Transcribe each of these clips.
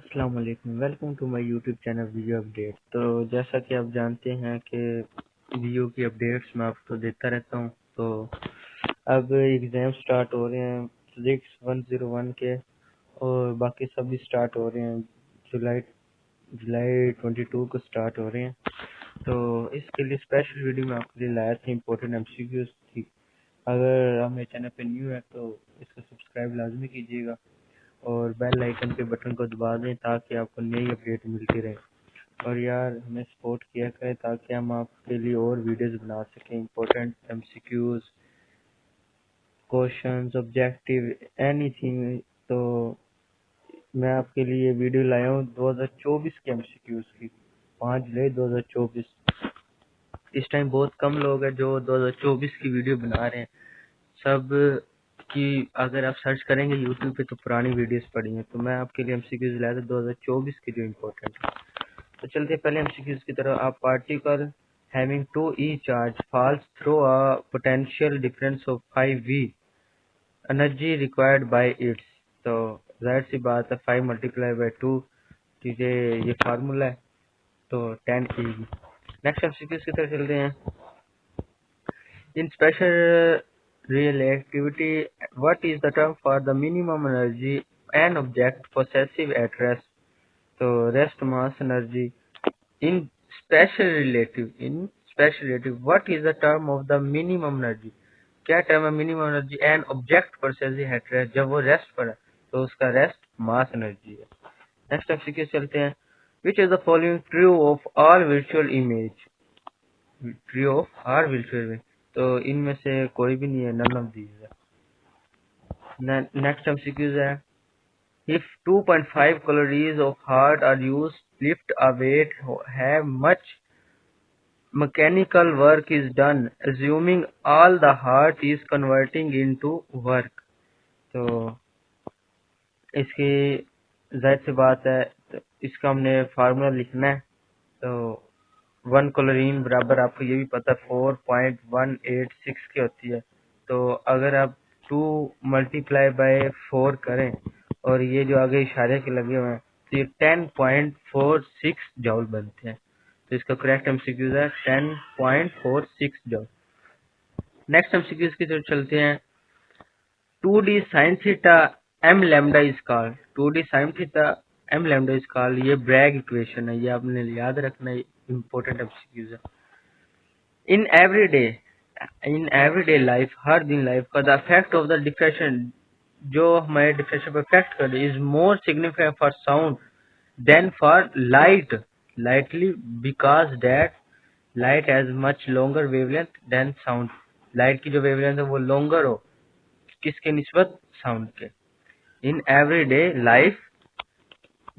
अस्सलाम वालेकुम, welcome to my YouTube channel video update. तो जैसा कि आप जानते हैं कि वीडियो की अपडेट्स मैं आपको देता रहता हूं। तो अब एग्ज़ाम स्टार्ट हो रहे हैं फिजिक्स 101 के, और बाकी सब भी स्टार्ट हो रहे हैं। जुलाई जुलाई 22 को स्टार्ट हो रहे हैं। तो इसके लिए स्पेशल वीडियो मैं आपके लिए लाया था, इंपॉर्टेंट एमसीक्यूज थी। अगर आप मेरे चैनल पे न्यू है तो इसको सब्सक्राइब लाजमी कीजिएगा और बेल आइकन के बटन को दबा दें ताकि आपको नई अपडेट मिलती रहे। और यार हमें सपोर्ट किया करें ताकि हम आपके लिए और वीडियोस बना सकें, important MCQs, questions, objective, anything. तो मैं आपके लिए वीडियो लाया हूँ 2024 के एमसीक्यूज की, 5 जुलाई 2024। इस टाइम बहुत कम लोग हैं जो 2024 की वीडियो बना रहे हैं। सब की अगर आप सर्च करेंगे यूट्यूब पे तो पुरानी वीडियोस पड़ी हैं। तो मैं आपके लिए एमसीक्यूज लाया था 2024 की जो इम्पोर्टेंट है। तो चलते हैं पहले एमसीक्यूज की तरफ। आप particle having 2e charge falls through a potential difference of 5v energy required by its. तो जाहिर सी बात है 5 मल्टीप्लाई बाय 2 चीजें, ये फार्मूला है, तो 10 e। नेक्स्ट एमसीक्यूज की तरफ चलते हैं। In special relativity, what is the term for the minimum energy an object possesses at rest? So rest mass energy. In special relative, what is the term of the minimum energy? क्या term है minimum energy an object possessing at rest, जब वो rest पर है तो उसका rest mass energy है। Next MCQ चलते हैं। Which is the following true of all virtual image? True of all virtual image, तो इनमें से कोई भी नहीं है, नन ऑफ दीज है। नेक्स्ट एमसीक्यूज है। If 2.5 calories of heart are used to lift a weight, how much mechanical work is done assuming all the heart is converting into work? तो इसकी जाहिर सी बात है, तो इसका हमने फार्मूला लिखना है। तो 1 क्लोरीन बराबर आपको ये भी पता 4.186 की होती है। तो अगर आप 2 मल्टीप्लाई बाय 4 करें और ये जो आगे इशारे के लगे हुए हैं तो ये 10.46 जॉल बनते हैं। तो इसका करेक्ट एमसीक्यूज है 10.46 जॉल। नेक्स्ट एमसीक्यूज की तरफ चलते हैं। 2d sin theta m lambda is called, 2d sin theta m lambda is called, ये ब्रैग इक्वेशन है, ये आपने याद रखना है, इंपॉर्टेंट एमसीक्यूज है। In everyday in everyday life, हर दिन लाइफ का the effect of the diffraction, जो हमारे डिप्रेशन पर इफेक्ट कर is more significant for sound than for light, lightly because that light has much longer wavelength than sound. Light की जो wavelength है वो लॉन्गर हो किसके निस्बत? साउंड के। इन everyday life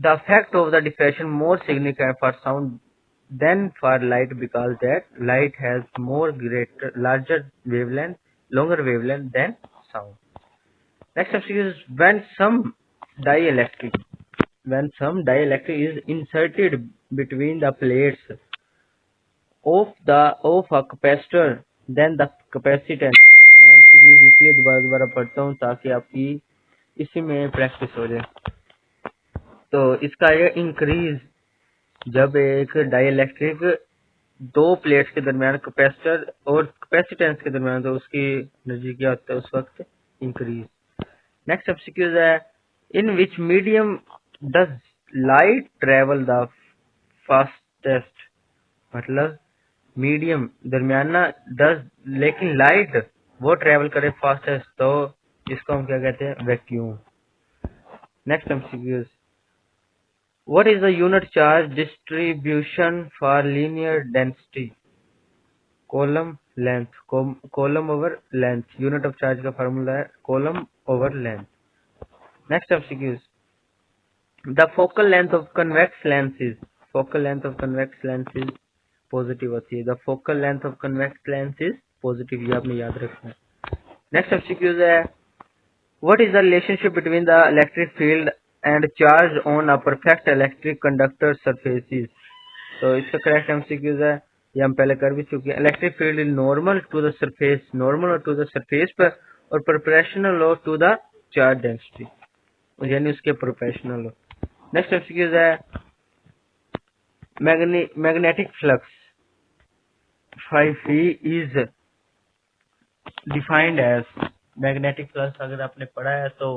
the effect of the depression more significant for sound than for light because that light has larger wavelength, longer wavelength than sound. Next subject is dielectric, when some dielectric is inserted between the plates of a capacitor, then the capacitance। मैं MCQs इसलिए दोबारा दोबारा पढ़ता हूँ ताकि आपकी इसी में प्रैक्टिस हो जाए। तो इसका ये इंक्रीज, जब एक डाइलेक्ट्रिक दो प्लेट्स के दरमियान कैपेसिटर और कैपेसिटेंस के दरमियान, तो उसकी एनर्जी क्या होता है उस वक्त? इंक्रीज। नेक्स्ट एमसीक्यूज है। In which medium does light travel the fastest? मतलब मीडियम दरमियाना डज, लेकिन लाइट वो ट्रेवल करे फास्टेस्ट, तो इसको हम क्या कहते हैं? Vacuum. Next MCQs. What is the unit charge distribution for linear density? Coulomb length, coulomb over length, unit of charge का फार्मूला है coulomb over length। Next MCQs। The focal length of convex lens is, focal length of convex lens is positive होती है। The focal length of convex lens is positive, ये आपने याद रखना है। Next MCQs है। What is the relationship between the electric field and charge on a perfect electric conductor surfaces? तो इसका करेक्ट एमसीक्यूज है, ये हम पहले कर भी चुके हैं। Electric field normal to the surface, normal to the surface पर, और प्रोपोर्शनल हो टू द चार्ज डेंसिटी, यानी उसके प्रोपोर्शनल हो। नेक्स्ट एमसीक्यूज है magnetic flux 5V is defined as. Magnetic flux अगर आपने पढ़ा है तो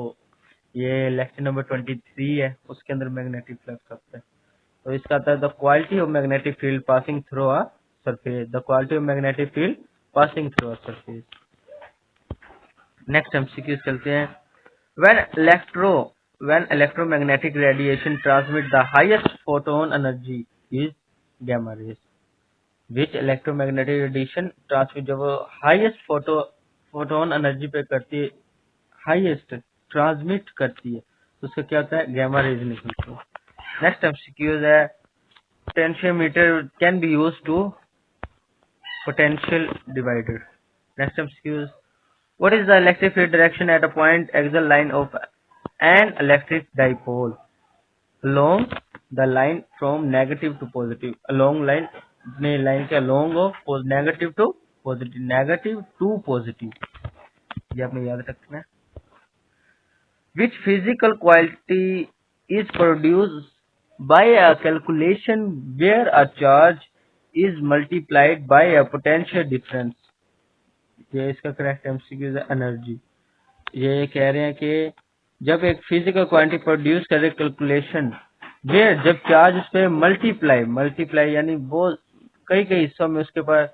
ये लेक्चर नंबर 23 है, उसके अंदर मैग्नेटिक फ्लक्स आता है। तो इसका आता है the quality of magnetic field passing through a surface, the quality of magnetic field passing through a surface. Next MCQs चलते हैं। When electromagnetic radiation transmit the highest photon energy is gamma rays. Which electromagnetic radiation transmit जब highest photon energy पे करती है, highest transmit करती है, तो उसका क्या होता है, gamma rays निकलती है। Next MCQ है potentiometer can be used to potential divider. Next MCQ is what is the electric field direction at a point axial line of an electric dipole along the line from negative to positive? Along line ने line के along of negative to positive, ये आपने याद रखना है। Which physical quality is produced by a calculation where a charge is multiplied by a potential difference? ये इसका correct MCQ है एनर्जी। ये कह रहे हैं कि जब एक फिजिकल क्वांटिटी प्रोड्यूस करे कैलकुलेशन वेयर, जब चार्ज उस पर मल्टीप्लाई यानी वो कई कई हिस्सों में उसके पास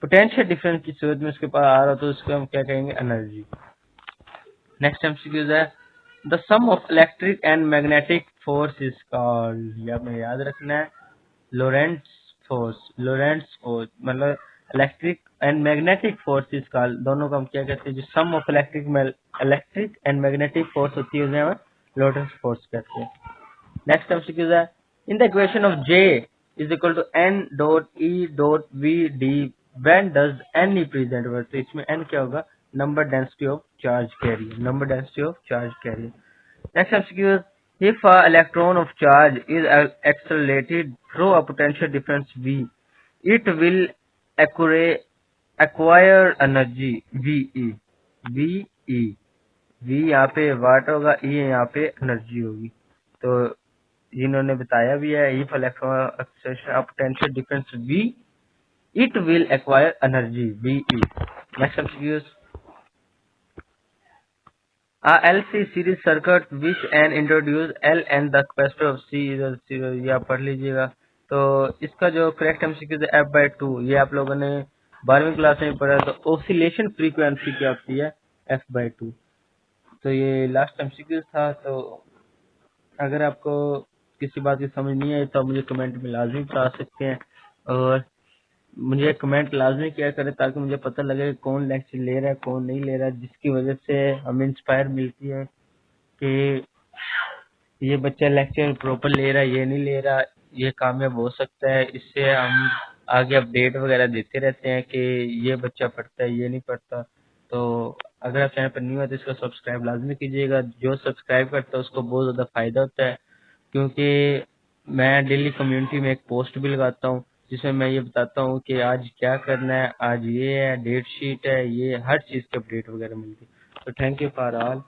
पोटेंशियल डिफरेंस की सूरत में उसके पास आ रहा, तो उसको हम क्या कहेंगे, एनर्जी। नेक्स्ट एमसीक्यूज है the sum of electric and magnetic force is called, ये आपने याद रखना है, लोरेंट्स फोर्स मतलब electric and magnetic force is called, दोनों को हम क्या कहते हैं, जो sum of electric and magnetic force होती है उसे हम लोरेंट्स फोर्स कहते हैं। नेक्स्ट एमसीक्यू है in the equation of J is equal to n dot E dot V D when does n represent, तो इसमें n क्या होगा, number density of charge carrier. Next MCQ is if a electron of charge is accelerated through a potential difference V, it will acquire energy VE। V यहाँ पे वाट होगा, E यहाँ पे energy होगी। तो जिन्होंने बताया भी है if electron acceleration of potential difference V, it will acquire energy VE। Next MCQ is LC series circuit which n introduce L and the capacitor of C is 0, ये आप पढ़ लीजिएगा। तो इसका जो करेक्ट एमसीक्यू है f/2, ये आप लोगों ने 12वीं क्लास में पढ़ा। तो ऑसिलेशन फ्रीक्वेंसी क्या होती है, f/2। तो ये लास्ट एमसीक्यू था। तो अगर आपको किसी बात की समझ नहीं आई तो आप मुझे कमेंट में लाजमी बता सकते हैं, और मुझे कमेंट लाजमी किया करें ताकि मुझे पता लगे कौन लेक्चर ले रहा है कौन नहीं ले रहा है, जिसकी वजह से हमें इंस्पायर मिलती है कि ये बच्चा लेक्चर प्रॉपर ले रहा है, ये नहीं ले रहा, ये कामयाब हो सकता है। इससे हम आगे अपडेट वगैरह देते रहते हैं कि ये बच्चा पढ़ता है, ये नहीं पढ़ता। तो अगर आप चैनल पर न्यू है तो इसको सब्सक्राइब लाजमी कीजिएगा। जो सब्सक्राइब करता है उसको बहुत ज़्यादा फायदा होता है, क्योंकि मैं डेली कम्युनिटी में एक पोस्ट भी लगाता हूँ जिसमें मैं ये बताता हूँ कि आज क्या करना है, आज ये है, डेट शीट है, ये हर चीज़ की अपडेट वगैरह मिलती है। तो थैंक यू फॉर ऑल।